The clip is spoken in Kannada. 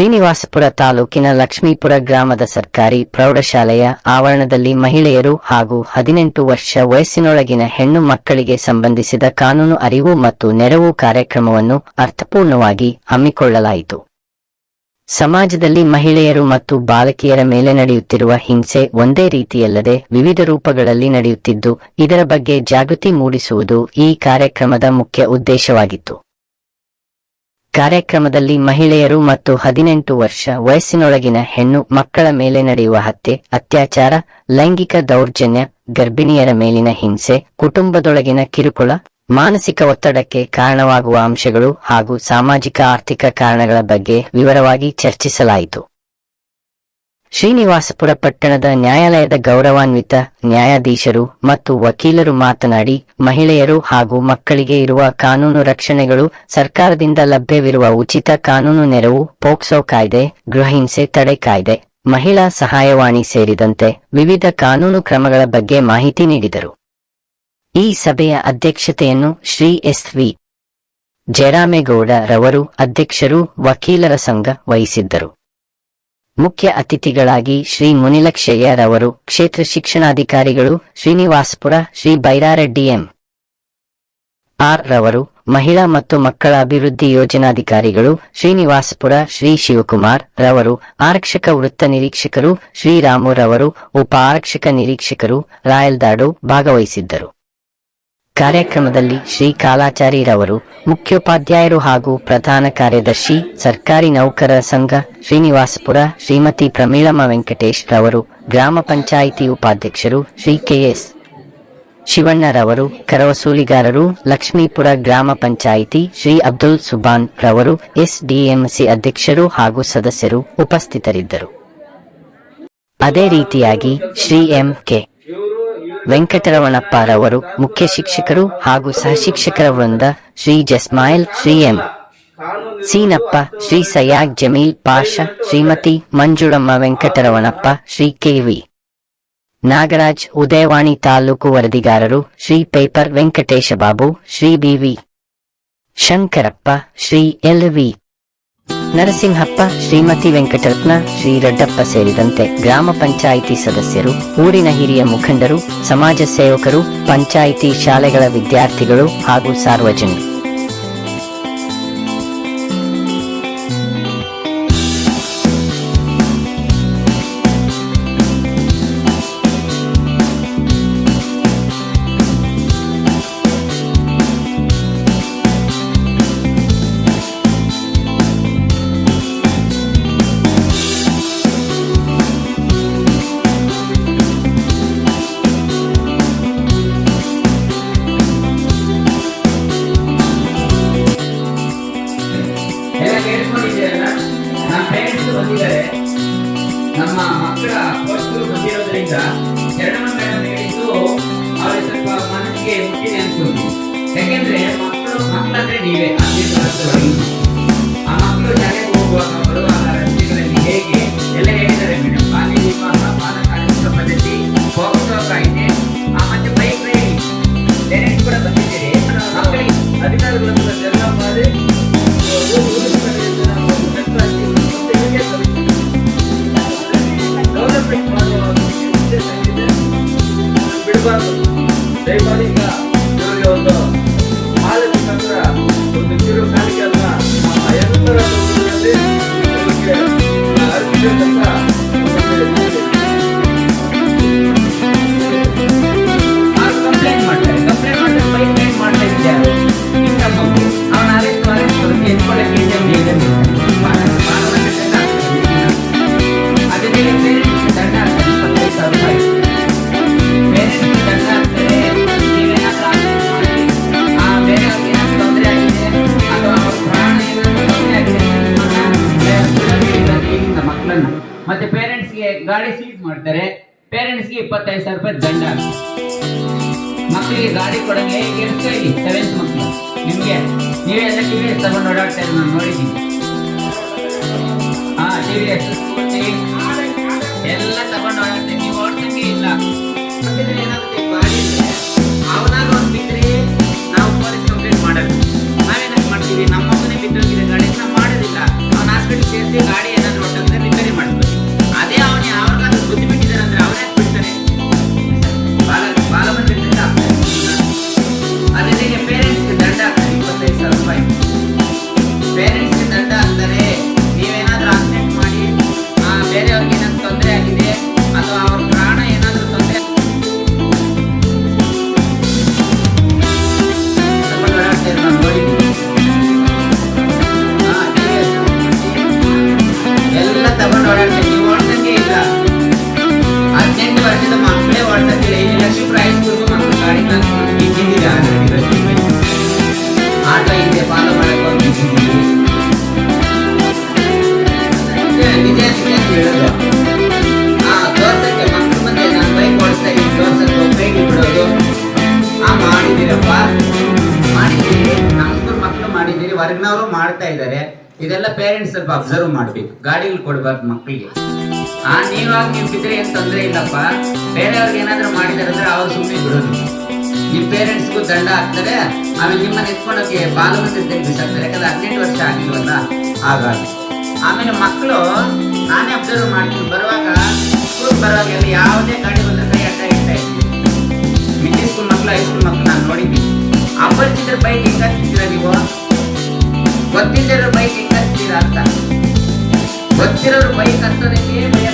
ಶ್ರೀನಿವಾಸಪುರ ತಾಲೂಕಿನ ಲಕ್ಷ್ಮೀಪುರ ಗ್ರಾಮದ ಸರ್ಕಾರಿ ಪ್ರೌಢಶಾಲೆಯ ಆವರಣದಲ್ಲಿ ಮಹಿಳೆಯರು ಹಾಗೂ 18 ವರ್ಷ ವಯಸ್ಸಿನೊಳಗಿನ ಹೆಣ್ಣು ಮಕ್ಕಳಿಗೆ ಸಂಬಂಧಿಸಿದ ಕಾನೂನು ಅರಿವು ಮತ್ತು ನೆರವು ಕಾರ್ಯಕ್ರಮವನ್ನು ಅರ್ಥಪೂರ್ಣವಾಗಿ ಹಮ್ಮಿಕೊಳ್ಳಲಾಯಿತು. ಸಮಾಜದಲ್ಲಿ ಮಹಿಳೆಯರು ಮತ್ತು ಬಾಲಕಿಯರ ಮೇಲೆ ನಡೆಯುತ್ತಿರುವ ಹಿಂಸೆ ಒಂದೇ ರೀತಿಯಲ್ಲದೆ ವಿವಿಧ ರೂಪಗಳಲ್ಲಿ ನಡೆಯುತ್ತಿದ್ದು, ಇದರ ಬಗ್ಗೆ ಜಾಗೃತಿ ಮೂಡಿಸುವುದು ಈ ಕಾರ್ಯಕ್ರಮದ ಮುಖ್ಯ ಉದ್ದೇಶವಾಗಿತ್ತು. ಕಾರ್ಯಕ್ರಮದಲ್ಲಿ ಮಹಿಳೆಯರು ಮತ್ತು 18 ವರ್ಷ ವಯಸ್ಸಿನೊಳಗಿನ ಹೆಣ್ಣು ಮಕ್ಕಳ ಮೇಲೆ ನಡೆಯುವ ಹತ್ಯೆ, ಅತ್ಯಾಚಾರ, ಲೈಂಗಿಕ ದೌರ್ಜನ್ಯ, ಗರ್ಭಿಣಿಯರ ಮೇಲಿನ ಹಿಂಸೆ, ಕುಟುಂಬದೊಳಗಿನ ಕಿರುಕುಳ, ಮಾನಸಿಕ ಒತ್ತಡಕ್ಕೆ ಕಾರಣವಾಗುವ ಅಂಶಗಳು ಹಾಗೂ ಸಾಮಾಜಿಕ ಆರ್ಥಿಕ ಕಾರಣಗಳ ಬಗ್ಗೆ ವಿವರವಾಗಿ ಚರ್ಚಿಸಲಾಯಿತು. ಶ್ರೀನಿವಾಸಪುರ ಪಟ್ಟಣದ ನ್ಯಾಯಾಲಯದ ಗೌರವಾನ್ವಿತ ನ್ಯಾಯಾಧೀಶರು ಮತ್ತು ವಕೀಲರು ಮಾತನಾಡಿ, ಮಹಿಳೆಯರು ಹಾಗೂ ಮಕ್ಕಳಿಗೆ ಇರುವ ಕಾನೂನು ರಕ್ಷಣೆಗಳು, ಸರ್ಕಾರದಿಂದ ಲಭ್ಯವಿರುವ ಉಚಿತ ಕಾನೂನು ನೆರವು, ಪೋಕ್ಸೋ ಕಾಯ್ದೆ, ಗೃಹಹಿಂಸೆ ತಡೆ ಕಾಯ್ದೆ, ಮಹಿಳಾ ಸಹಾಯವಾಣಿ ಸೇರಿದಂತೆ ವಿವಿಧ ಕಾನೂನು ಕ್ರಮಗಳ ಬಗ್ಗೆ ಮಾಹಿತಿ ನೀಡಿದರು. ಈ ಸಭೆಯ ಅಧ್ಯಕ್ಷತೆಯನ್ನು ಶ್ರೀ ಎಸ್.ವಿ. ಜಯರಾಮೇಗೌಡ ರವರು ಅಧ್ಯಕ್ಷರು, ವಕೀಲರ ಸಂಘ ವಹಿಸಿದ್ದರು. ಮುಖ್ಯ ಅತಿಥಿಗಳಾಗಿ ಶ್ರೀ ಮುನಿಲಕ್ಷಯ್ಯ ರವರು, ಕ್ಷೇತ್ರ ಶಿಕ್ಷಣಾಧಿಕಾರಿಗಳು, ಶ್ರೀನಿವಾಸಪುರ ಶ್ರೀ ಬೈರಾರೆಡ್ಡಿ ಎಂ. ಆರ್ ರವರು, ಮಹಿಳಾ ಮತ್ತು ಮಕ್ಕಳ ಅಭಿವೃದ್ಧಿ ಯೋಜನಾಧಿಕಾರಿಗಳು, ಶ್ರೀನಿವಾಸಪುರ ಶ್ರೀ ಶಿವಕುಮಾರ್ ರವರು, ಆರಕ್ಷಕ ವೃತ್ತ ನಿರೀಕ್ಷಕರು ಶ್ರೀರಾಮು ರವರು, ಉಪ ಆರಕ್ಷಕ ನಿರೀಕ್ಷಕರು ರಾಯಲ್ದಾಡು ಭಾಗವಹಿಸಿದ್ದರು. ಕಾರ್ಯಕ್ರಮದಲ್ಲಿ ಶ್ರೀ ಕಾಲಾಚಾರಿ ರವರು, ಮುಖ್ಯೋಪಾಧ್ಯಾಯರು ಹಾಗೂ ಪ್ರಧಾನ ಕಾರ್ಯದರ್ಶಿ, ಸರ್ಕಾರಿ ನೌಕರರ ಸಂಘ ಶ್ರೀನಿವಾಸಪುರ ಶ್ರೀಮತಿ ಪ್ರಮೀಳಮ್ಮ ವೆಂಕಟೇಶ್ ರವರು, ಗ್ರಾಮ ಪಂಚಾಯಿತಿ ಉಪಾಧ್ಯಕ್ಷರು ಶ್ರೀ ಕೆ.ಎಸ್. ಶಿವಣ್ಣರವರು, ಕರವಸೂಲಿಗಾರರು ಲಕ್ಷ್ಮೀಪುರ ಗ್ರಾಮ ಪಂಚಾಯಿತಿ ಶ್ರೀ ಅಬ್ದುಲ್ ಸುಬಾನ್ ರವರು, ಎಸ್ಡಿಎಂಸಿ ಅಧ್ಯಕ್ಷರು ಹಾಗೂ ಸದಸ್ಯರು ಉಪಸ್ಥಿತರಿದ್ದರು. ಅದೇ ರೀತಿಯಾಗಿ ಶ್ರೀ ಎಂ.ಕೆ. ವೆಂಕಟರಮಣಪ್ಪ ರವರು, ಮುಖ್ಯ ಶಿಕ್ಷಕರು ಹಾಗೂ ಸಹಶಿಕ್ಷಕರ ವೃಂದ, ಶ್ರೀ ಜಸ್ಮಾಯಿಲ್, ಶ್ರೀ ಎಂ. ಸೀನಪ್ಪ, ಶ್ರೀ ಸಯಾಗ್ ಜಮೀಲ್ ಪಾಷಾ, ಶ್ರೀಮತಿ ಮಂಜುಳಮ್ಮ ವೆಂಕಟರಮಣಪ್ಪ, ಶ್ರೀ ಕೆ.ವಿ. ನಾಗರಾಜ್, ಉದಯವಾಣಿ ತಾಲೂಕು ವರದಿಗಾರರು Shri paper Venkatesha Babu, Shri B V. Shankarappa, Shri L V. Narasimhappa, Shrimati Venkataratna, Shri Raddappa ಸೇರಿದಂತೆ ಗ್ರಾಮ ಪಂಚಾಯಿತಿ ಸದಸ್ಯರು, ಊರಿನ ಹಿರಿಯ ಮುಖಂಡರು, ಸಮಾಜ ಸೇವಕರು, ಪಂಚಾಯಿತಿ ಶಾಲೆಗಳ ವಿದ್ಯಾರ್ಥಿಗಳು ಹಾಗೂ ಸಾರ್ವಜನಿಕರು ನಮ್ಮ ಮಕ್ಕಳ ಪೋಷಕರು ಬಂದಿರೋದ್ರಿಂದ ಶರಣಮ್ಮ ಮೇಡಮ್ ಹೇಳಿದ್ದು ಅವ್ರಿಗೆ ಸ್ವಲ್ಪ ಮನಸ್ಸಿಗೆ ಮುಟ್ಟಿದೆ ಅನ್ಕೊಂಡು. ಯಾಕೆಂದ್ರೆ ಮಕ್ಕಳಂದ್ರೆ ನೀವೇ ಆ ಮಕ್ಕಳು ಶಾಲೆಗೆ ಹೋಗುವಾಗ ಬರುವಾಗ ರಸ್ತೆಗಳಲ್ಲಿ ಹೇಗೆ ಎಲ್ಲ ಹೇಳಿದ್ದಾರೆ ಮೇಡಮ್, ಬಾಲ್ಯ ವಿವಾಹ, ಬಾಲಕಾರ್ಮಿಕ ಪದ್ಧತಿ, ಪೋಕ್ಸೋ ಕಾಯ್ದೆ, ಮತ್ತೆ ಬೈಕ್ ರೈಡಿಂಗ್ ಡೈರೆಕ್ಟ್ ಕೂಡ ಬಂದಿದ್ದೀರಿ. ಮಕ್ಕಳಿಗೆ ಅಧಿಕಾರಿಗಳನ್ನು ಎಲ್ಲ ಮಾಡಿ ಬಿಡಬಾರ್ದು. ದಯಮಾಡಿ ಈಗ ಇವರಿಗೆ ಒಂದು ಹಾಲು ಮುಖಾಂತರ ಒಂದು ಕಿರು ಕಾಣಿಕೆ ಅಲ್ಲ ಎಲ್ಲರ ಕಂಪ್ಲೇಂಟ್ ಮಾಡ್ತಾರೆ. ಬೈಕ್ ರೈಡ್ ಮಾಡ್ತಾ ಇದ್ದಾರೆ ಇಂಥ ಮಗು ಅವನ ಎತ್ಕೊಳ್ಳಕ್ಕೆ ದಂಡ ಆಗ್ತದೆ 25,000 ರೂಪಾಯಿ. ಬೇರೆಯವ್ರಿಗೆ ದಂಡ ಆಗ್ತದೆ. ನೀವೇನಾದ್ರೂ ಮಾಡಿ ಬೇರೆಯವ್ರಿಗೆ ಏನಾದ್ರು ತೊಂದರೆ ಆಗಿದೆ ಅಥವಾ ಅವ್ರ ಪ್ರಾಣ ಏನಾದ್ರು ತೊಂದರೆ ಆಗಿದೆ ಮಕ್ಕಳನ್ನ ಮತ್ತೆ ಪೇರೆಂಟ್ಸ್ಗೆ ಗಾಡಿ ಸೀಸ್ ಮಾಡ್ತಾರೆ. ಪೇರೆಂಟ್ಸ್ಗೆ 25,000 ರೂಪಾಯಿ ದಂಡ. ಮಕ್ಕಳಿಗೆ ಗಾಡಿ ಕೊಡಂಗೆ ಎಲ್ಲಿ 7th ಮಕ್ಕಳು ನಿಮ್ಗೆ ನೀವೆಲ್ಲ ಟಿವಿಎಸ್ ತಗೊಂಡು ಓಡಾಡ್ತಾ ಇರೋದು ನಾನು ನೋಡಿದ್ದೀನಿ. ಟಿವಿಎಸ್ ಸ್ಕೂಟಿ ಎಲ್ಲ ತಗೊಂಡು ಓಡಾಡ್ತೀನಿ. ನೀವು ಓಡ್ಸಂಗೆ ಇಲ್ಲ. ಏನಾಗುತ್ತೆ ಗಾಡಿ ಅವನಾಗ ಒಂದು ಬಿದ್ದರೆ ನಾವು ಪೊಲೀಸ್ ಕಂಪ್ಲೇಂಟ್ ಮಾಡಲ್ಲ. ನಾವೇನಾಗ ಮಾಡ್ತೀವಿ, ನಮ್ಮ ಮಗನೇ ಬಿದ್ದೋಗಿದೆ ಗಾಡಿ, ನಾವು ಮಾಡೋದಿಲ್ಲ. ಅವ್ನ ಹಾಸ್ಪಿಟಲ್ ಸೇರಿಸಿ ಗಾಡಿ ಹೊರಗಿನವರು ಮಾಡ್ತಾ ಇದ್ದಾರೆ. ಇದೆಲ್ಲ ಪೇರೆಂಟ್ಸ್ ಸ್ವಲ್ಪ ಅಬ್ಸರ್ವ್ ಮಾಡ್ಬೇಕು. ಗಾಡಿಗಳು ಕೊಡ್ಬಾರ್ದು ಮಕ್ಕಳಿಗೆ. ನೀವಾಗ ನೀವು ಬಿದ್ರೆ ಏನ್ ತೊಂದ್ರೆ ಇಲ್ಲಪ್ಪ, ಬೇರೆಯವ್ರಿಗೆ ಏನಾದ್ರು ಮಾಡಿದಾರೆ ಅಂದ್ರೆ ಅವ್ರು ಸುಮ್ಮನೆ ಬಿಡೋದು. ನಿಮ್ ಪೇರೆಂಟ್ಸ್ಗೂ ದಂಡ ಹಾಕ್ತಾರೆ, ಆಮೇಲೆ ನಿಮ್ಮನ್ನ ಎತ್ಕೊಂಡೋಗಿ ಬಾಲಮಂದಿರದಲ್ಲಿ ಬಿಸಾಕ್ತಾರೆ. ಯಾಕಂದ್ರೆ 18 ವರ್ಷ ಆಗಿಲ್ವಲ್ಲ, ಹಾಗಾಗಿ. ಆಮೇಲೆ ಮಕ್ಕಳು ನಾನೇ ಅಬ್ಸರ್ವ್ ಮಾಡ್ತೀನಿ, ಬರುವಾಗ ಸ್ಕೂಲ್ ಬರುವಾಗ ಎಲ್ಲ ಯಾವುದೇ ಗಾಡಿ ಬಂದ್ರೆ ಕೈ ಅಡ್ಡ ಇಡ್ತಾ ಇರ್ತೀನಿ. ಮಿಡ್ಲ್ ಸ್ಕೂಲ್ ಮಕ್ಕಳು, ಹೈಸ್ಕೂಲ್ ಮಕ್ಕಳು ನಾನು ನೋಡಿದ್ದೀನಿ. ಅಪರಿಚಿತರ ಬೈಕ್ ಹೆಂಗ್ ಹತ್ತಿದ್ದೀರಾ ನೀವು? ಗೊತ್ತಿದ್ದರ ಬೈಕ್ ಹೆಂಗ್ ಹತ್ತಿದ್ದೀರಾ ಅಂತ. ಗೊತ್ತಿರೋರು ಬೈಕ್ ಹತ್ತೋದಕ್ಕೆ ಭಯ